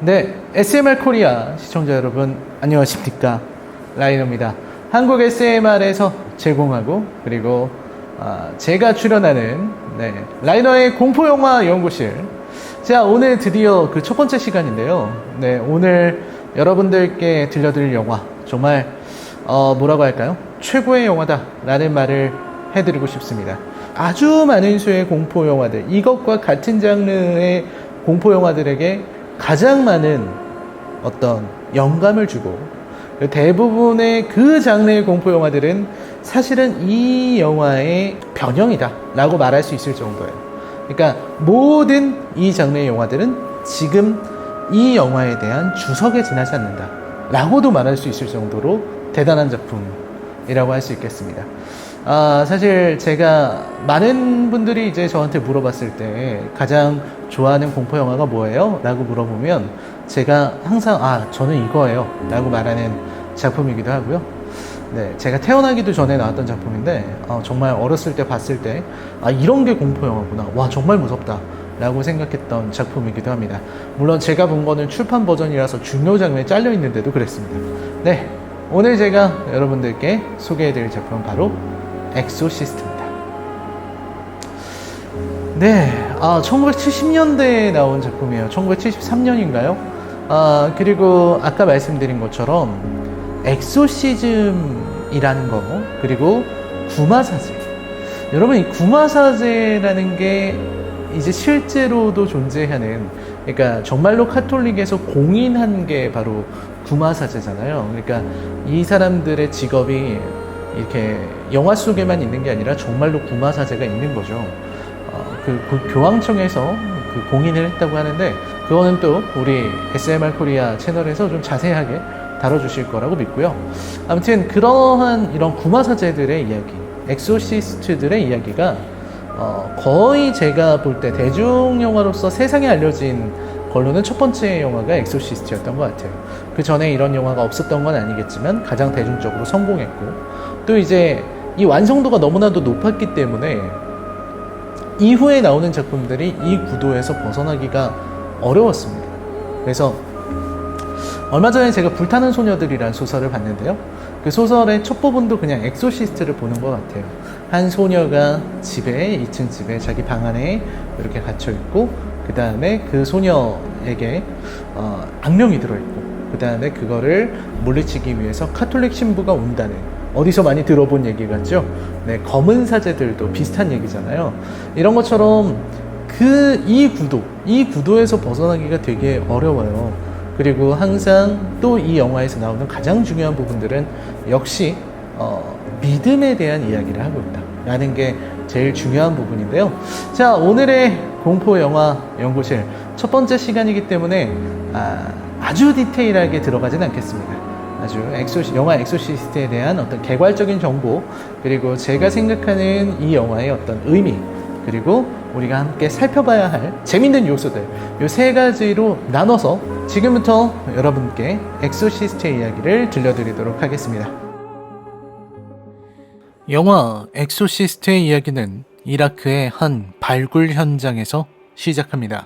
네, SMR 코리아 시청자 여러분 안녕하십니까? 라이너입니다. 한국 SMR에서 제공하고 그리고 제가 출연하는 라이너의 공포영화 연구실. 자, 오늘 드디어 그 첫 번째 시간인데요. 네, 오늘 여러분들께 들려드릴 영화 정말 뭐라고 할까요? 최고의 영화다 라는 말을 해드리고 싶습니다. 아주 많은 수의 공포영화들, 이것과 같은 장르의 공포영화들에게 가장 많은 어떤 영감을 주고 대부분의 그 장르의 공포영화들은 사실은 이 영화의 변형이다 라고 말할 수 있을 정도예요. 그러니까 모든 이 장르의 영화들은 지금 이 영화에 대한 주석에 지나지 않는다 라고도 말할 수 있을 정도로 대단한 작품이라고 할 수 있겠습니다. 사실 제가 많은 분들이 이제 저한테 물어봤을 때 가장 좋아하는 공포 영화가 뭐예요? 라고 물어보면 제가 항상 저는 이거예요 라고 말하는 작품이기도 하고요. 네, 제가 태어나기도 전에 나왔던 작품인데 정말 어렸을 때 봤을 때 이런 게 공포 영화구나, 와 정말 무섭다 라고 생각했던 작품이기도 합니다. 물론 제가 본 거는 출판 버전이라서 중요 장면에 잘려 있는데도 그랬습니다. 네, 오늘 제가 여러분들께 소개해드릴 작품은 바로 엑소시스트입니다. 네, 1970년대에 나온 작품이에요. 1973년인가요? 그리고 아까 말씀드린 것처럼 엑소시즘이라는 거, 그리고 구마사제. 여러분, 이 구마사제라는 게 이제 실제로도 존재하는, 그러니까 정말로 카톨릭에서 공인한 게 바로 구마사제잖아요. 그러니까 이 사람들의 직업이 이렇게 영화 속에만 있는 게 아니라 정말로 구마사제가 있는 거죠. 그 교황청에서 그 공인을 했다고 하는데 그거는 또 우리 SMR 코리아 채널에서 좀 자세하게 다뤄주실 거라고 믿고요. 아무튼 그러한 이런 구마사제들의 이야기, 엑소시스트들의 이야기가 거의 제가 볼 때 대중영화로서 세상에 알려진 걸로는 첫 번째 영화가 엑소시스트였던 것 같아요. 그 전에 이런 영화가 없었던 건 아니겠지만 가장 대중적으로 성공했고, 또 이제 이 완성도가 너무나도 높았기 때문에 이후에 나오는 작품들이 이 구도에서 벗어나기가 어려웠습니다. 그래서 얼마 전에 제가 불타는 소녀들이라는 소설을 봤는데요. 그 소설의 첫 부분도 그냥 엑소시스트를 보는 것 같아요. 한 소녀가 2층 집에 자기 방 안에 이렇게 갇혀있고, 그 다음에 그 소녀에게 악령이 들어있고, 그 다음에 그거를 물리치기 위해서 카톨릭 신부가 온다는, 어디서 많이 들어본 얘기 같죠? 네, 검은 사제들도 비슷한 얘기잖아요. 이런 것처럼 이 구도에서 벗어나기가 되게 어려워요. 그리고 항상 또 이 영화에서 나오는 가장 중요한 부분들은 역시 믿음에 대한 이야기를 하고 있다 라는 게 제일 중요한 부분인데요. 자, 오늘의 공포 영화 연구실 첫 번째 시간이기 때문에 아주 디테일하게 들어가진 않겠습니다. 아주 영화 엑소시스트에 대한 어떤 개괄적인 정보, 그리고 제가 생각하는 이 영화의 어떤 의미, 그리고 우리가 함께 살펴봐야 할 재밌는 요소들, 이 세 가지로 나눠서 지금부터 여러분께 엑소시스트의 이야기를 들려드리도록 하겠습니다. 영화 엑소시스트의 이야기는 이라크의 한 발굴 현장에서 시작합니다.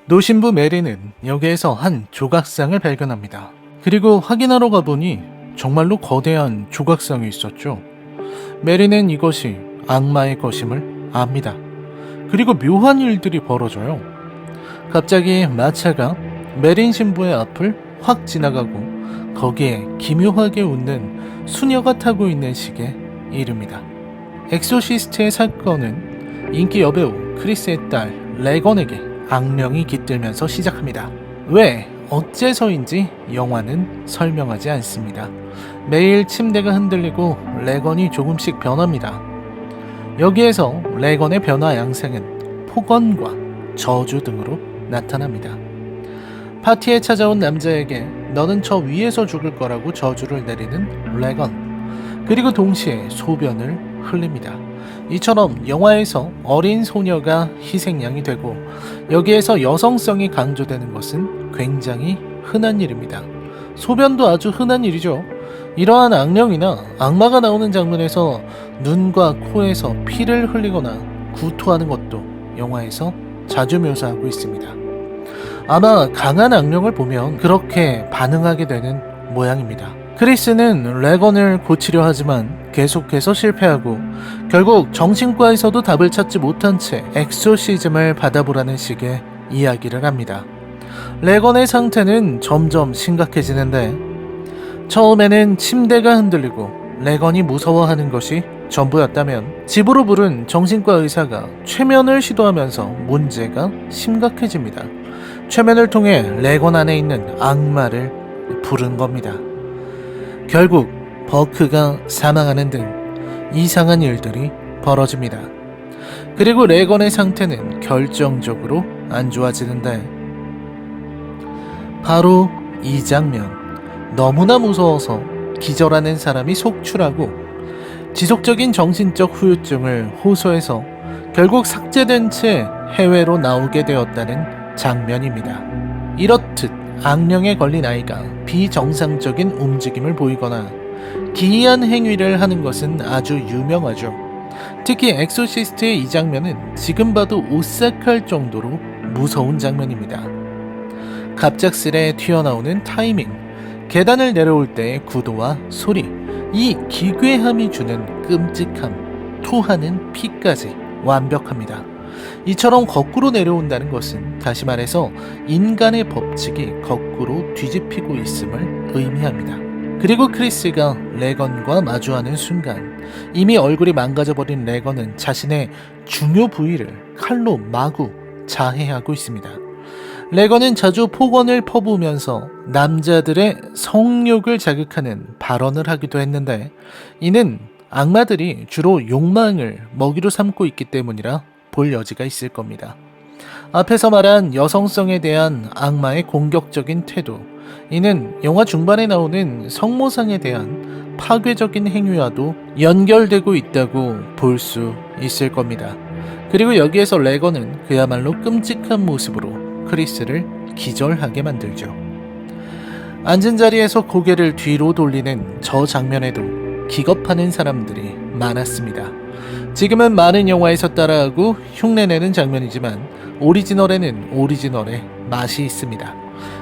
노신부 메리는 여기에서 한 조각상을 발견합니다. 그리고 확인하러 가보니 정말로 거대한 조각상이 있었죠. 메리는 이것이 악마의 것임을 압니다. 그리고 묘한 일들이 벌어져요. 갑자기 마차가 메린 신부의 앞을 확 지나가고 거기에 기묘하게 웃는 수녀가 타고 있는 시기에 이릅니다. 엑소시스트의 사건은 인기 여배우 크리스의 딸 레건에게 악령이 깃들면서 시작합니다. 왜, 어째서인지 영화는 설명하지 않습니다. 매일 침대가 흔들리고 레건이 조금씩 변합니다. 여기에서 레건의 변화 양상은 폭언과 저주 등으로 나타납니다. 파티에 찾아온 남자에게 너는 저 위에서 죽을 거라고 저주를 내리는 레건, 그리고 동시에 소변을 흘립니다. 이처럼 영화에서 어린 소녀가 희생양이 되고 여기에서 여성성이 강조되는 것은 굉장히 흔한 일입니다. 소변도 아주 흔한 일이죠. 이러한 악령이나 악마가 나오는 장면에서 눈과 코에서 피를 흘리거나 구토하는 것도 영화에서 자주 묘사하고 있습니다. 아마 강한 악령을 보면 그렇게 반응하게 되는 모양입니다. 크리스는 레건을 고치려 하지만 계속해서 실패하고 결국 정신과에서도 답을 찾지 못한 채 엑소시즘을 받아보라는 식의 이야기를 합니다. 레건의 상태는 점점 심각해지는데 처음에는 침대가 흔들리고 레건이 무서워하는 것이 전부였다면 집으로 부른 정신과 의사가 최면을 시도하면서 문제가 심각해집니다. 최면을 통해 레건 안에 있는 악마를 부른 겁니다. 결국 버크가 사망하는 등 이상한 일들이 벌어집니다. 그리고 레건의 상태는 결정적으로 안 좋아지는데 바로 이 장면, 너무나 무서워서 기절하는 사람이 속출하고 지속적인 정신적 후유증을 호소해서 결국 삭제된 채 해외로 나오게 되었다는 장면입니다. 이렇듯 악령에 걸린 아이가 비정상적인 움직임을 보이거나 기이한 행위를 하는 것은 아주 유명하죠. 특히 엑소시스트의 이 장면은 지금 봐도 오싹할 정도로 무서운 장면입니다. 갑작스레 튀어나오는 타이밍, 계단을 내려올 때의 구도와 소리, 이 기괴함이 주는 끔찍함, 토하는 피까지 완벽합니다. 이처럼 거꾸로 내려온다는 것은 다시 말해서 인간의 법칙이 거꾸로 뒤집히고 있음을 의미합니다. 그리고 크리스가 레건과 마주하는 순간 이미 얼굴이 망가져버린 레건은 자신의 중요 부위를 칼로 마구 자해하고 있습니다. 레건은 자주 폭언을 퍼부으면서 남자들의 성욕을 자극하는 발언을 하기도 했는데 이는 악마들이 주로 욕망을 먹이로 삼고 있기 때문이라 볼 여지가 있을 겁니다. 앞에서 말한 여성성에 대한 악마의 공격적인 태도, 이는 영화 중반에 나오는 성모상에 대한 파괴적인 행위와도 연결되고 있다고 볼 수 있을 겁니다. 그리고 여기에서 레건은 그야말로 끔찍한 모습으로 크리스를 기절하게 만들죠. 앉은 자리에서 고개를 뒤로 돌리는 저 장면에도 기겁하는 사람들이 많았습니다. 지금은 많은 영화에서 따라하고 흉내내는 장면이지만 오리지널에는 오리지널의 맛이 있습니다.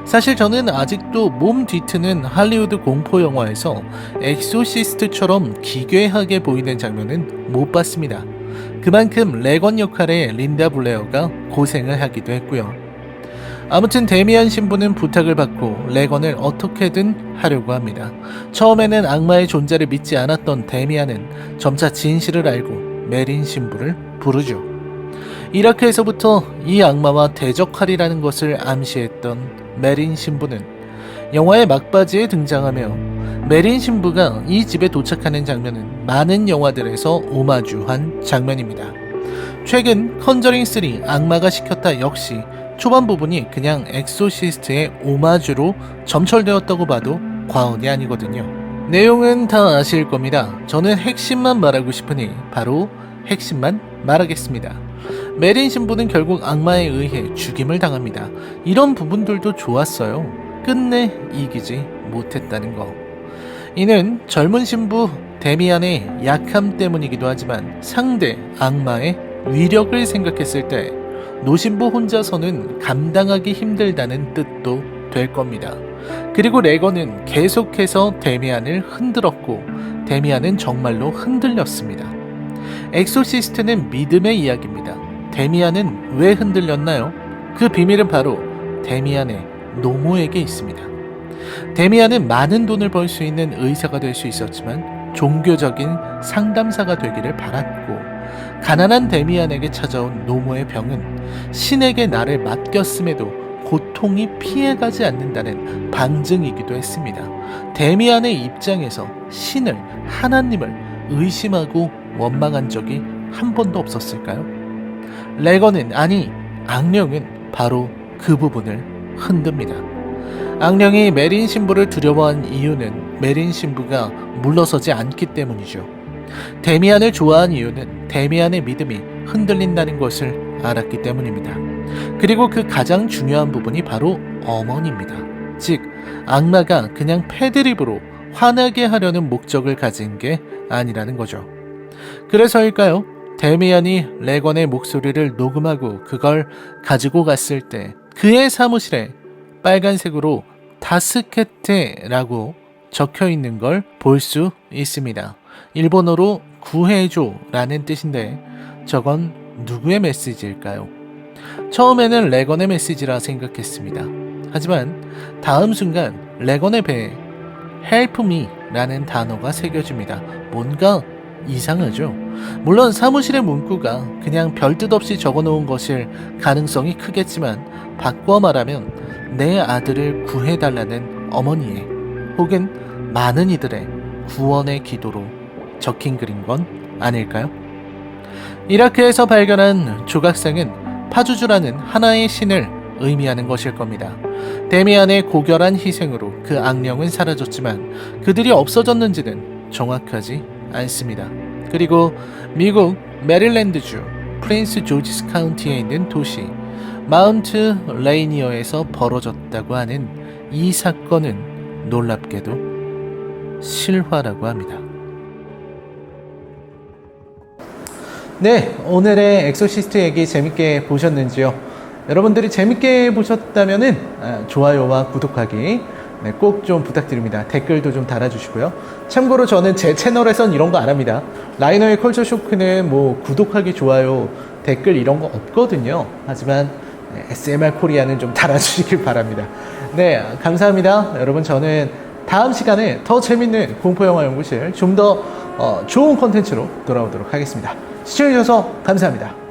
사실 저는 아직도 몸 뒤트는 할리우드 공포 영화에서 엑소시스트처럼 기괴하게 보이는 장면은 못 봤습니다. 그만큼 레건 역할의 린다 블레어가 고생을 하기도 했고요. 아무튼 데미안 신부는 부탁을 받고 레건을 어떻게든 하려고 합니다. 처음에는 악마의 존재를 믿지 않았던 데미안은 점차 진실을 알고 메린 신부를 부르죠. 이라크에서부터 이 악마와 대적하리라는 것을 암시했던 메린 신부는 영화의 막바지에 등장하며 메린 신부가 이 집에 도착하는 장면은 많은 영화들에서 오마주한 장면입니다. 최근 컨저링3 악마가 시켰다 역시 초반 부분이 그냥 엑소시스트의 오마주로 점철되었다고 봐도 과언이 아니거든요. 내용은 다 아실 겁니다. 저는 핵심만 말하고 싶으니 바로 핵심만 말하겠습니다. 메린 신부는 결국 악마에 의해 죽임을 당합니다. 이런 부분들도 좋았어요. 끝내 이기지 못했다는 거. 이는 젊은 신부 데미안의 약함 때문이기도 하지만 상대 악마의 위력을 생각했을 때 노신부 혼자서는 감당하기 힘들다는 뜻도 될 겁니다. 그리고 레건은 계속해서 데미안을 흔들었고 데미안은 정말로 흔들렸습니다. 엑소시스트는 믿음의 이야기입니다. 데미안은 왜 흔들렸나요? 그 비밀은 바로 데미안의 노모에게 있습니다. 데미안은 많은 돈을 벌 수 있는 의사가 될 수 있었지만 종교적인 상담사가 되기를 바랐고 가난한 데미안에게 찾아온 노모의 병은 신에게 나를 맡겼음에도 고통이 피해가지 않는다는 방증이기도 했습니다. 데미안의 입장에서 신을, 하나님을 의심하고 원망한 적이 한 번도 없었을까요? 레건은, 아니 악령은 바로 그 부분을 흔듭니다. 악령이 메린 신부를 두려워한 이유는 메린 신부가 물러서지 않기 때문이죠. 데미안을 좋아한 이유는 데미안의 믿음이 흔들린다는 것을 알았기 때문입니다. 그리고 그 가장 중요한 부분이 바로 어머니입니다. 즉 악마가 그냥 패드립으로 화나게 하려는 목적을 가진 게 아니라는 거죠. 그래서일까요? 데미안이 레건의 목소리를 녹음하고 그걸 가지고 갔을 때 그의 사무실에 빨간색으로 다스케테라고 적혀 있는 걸 볼 수 있습니다. 일본어로 구해줘라는 뜻인데 저건 누구의 메시지일까요? 처음에는 레건의 메시지라 생각했습니다. 하지만 다음 순간 레건의 배에 Help me 라는 단어가 새겨집니다. 뭔가 이상하죠? 물론 사무실의 문구가 그냥 별뜻 없이 적어놓은 것일 가능성이 크겠지만 바꿔 말하면 내 아들을 구해달라는 어머니의 혹은 많은 이들의 구원의 기도로 적힌 글인 건 아닐까요? 이라크에서 발견한 조각상은 파주주라는 하나의 신을 의미하는 것일 겁니다. 데미안의 고결한 희생으로 그 악령은 사라졌지만 그들이 없어졌는지는 정확하지 않습니다. 그리고 미국 메릴랜드주 프린스 조지스 카운티에 있는 도시 마운트 레이니어에서 벌어졌다고 하는 이 사건은 놀랍게도 실화라고 합니다. 네, 오늘의 엑소시스트 얘기 재밌게 보셨는지요? 여러분들이 재밌게 보셨다면은 좋아요와 구독하기 꼭 좀 부탁드립니다. 댓글도 좀 달아주시고요. 참고로 저는 제 채널에선 이런 거 안 합니다. 라이너의 컬처 쇼크는 뭐 구독하기, 좋아요, 댓글 이런 거 없거든요. 하지만 SMR 코리아는 좀 달아주시길 바랍니다. 네, 감사합니다. 여러분, 저는 다음 시간에 더 재밌는 공포영화 연구실 좀 더 좋은 콘텐츠로 돌아오도록 하겠습니다. 시청해주셔서 감사합니다.